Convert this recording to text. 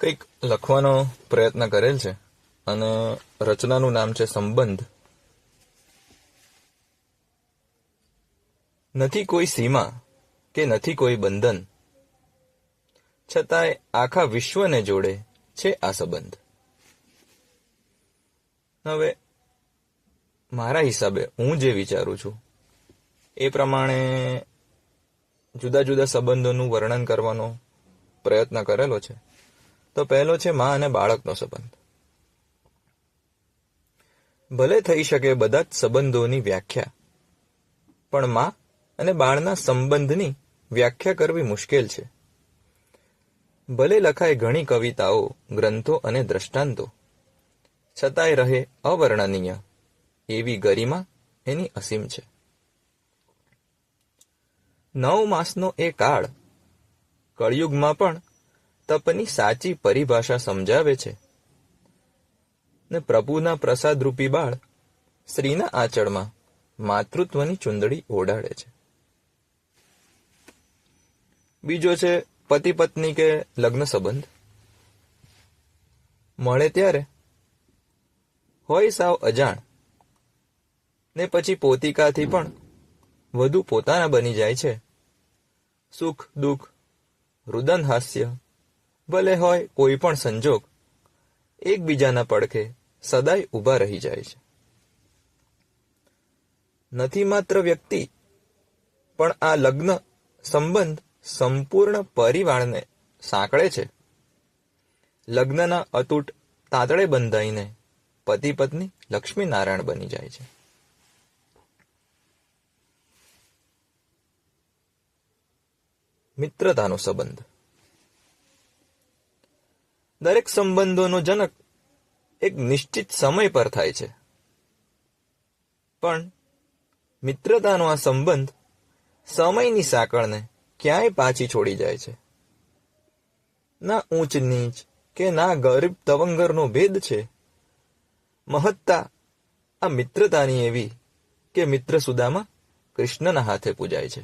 કંઈક લખવાનો પ્રયત્ન કરેલ છે અને રચનાનું નામ છે સંબંધ. નથી કોઈ સીમા કે નથી કોઈ બંધન, છતાંય આખા વિશ્વને જોડે છે આ સંબંધ. હવે મારા હિસાબે હું જે વિચારું છું એ પ્રમાણે જુદા જુદા સંબંધોનું વર્ણન કરવાનો પ્રયત્ન કરેલો છે. તો પહેલો છે મા અને બાળકનો સંબંધ. ભલે થઈ શકે બધા જ સંબંધોની વ્યાખ્યા, પણ મા અને બાળના સંબંધની વ્યાખ્યા કરવી મુશ્કેલ છે. ભલે લખાય ઘણી કવિતાઓ, ગ્રંથો અને દ્રષ્ટાંતો, છતાંય રહે અવર્ણનીય એવી ગરિમા એની અસીમ છે. 9 માસનો એ કાળ કળિયુગમાં પણ તપની સાચી પરિભાષા સમજાવે છે ને પ્રભુના પ્રસાદરૂપી બાળ સ્ત્રીના આંચળમાં માતૃત્વની ચુંદડી ઓઢાડે છે. બીજો છે પતિ પત્ની કે લગ્ન સંબંધ. મળે ત્યારે હોય સાવ અજાણ ને પછી પોતિકાથી પણ વધુ પોતાના બની જાય છે. સુખ દુઃખ, રુદન હાસ્ય, ભલે હોય કોઈ પણ સંજોગ, એકબીજાના પડખે સદાય ઊભા રહી જાય છે. નથી માત્ર વ્યક્તિ, પણ આ લગ્ન સંબંધ સંપૂર્ણ પરિવારને સાંકળે છે. લગ્નના અતૂટ તાતડે બંધાઈને પતિ પત્ની લક્ષ્મી નારાયણ બની જાય છે. મિત્રતાનો સંબંધ. દરેક સંબંધોનો જનક એક નિશ્ચિત સમય પર થાય છે, પણ મિત્રતાનો આ સંબંધ સમયની સાંકળને ક્યાંય પાછી છોડી જાય છે. ના ઊંચ નીચ કે ના ગરીબ તવંગરનો ભેદ છે. મહત્તા આ મિત્રતાની એવી કે મિત્ર સુદામા કૃષ્ણના હાથે પૂજાય છે.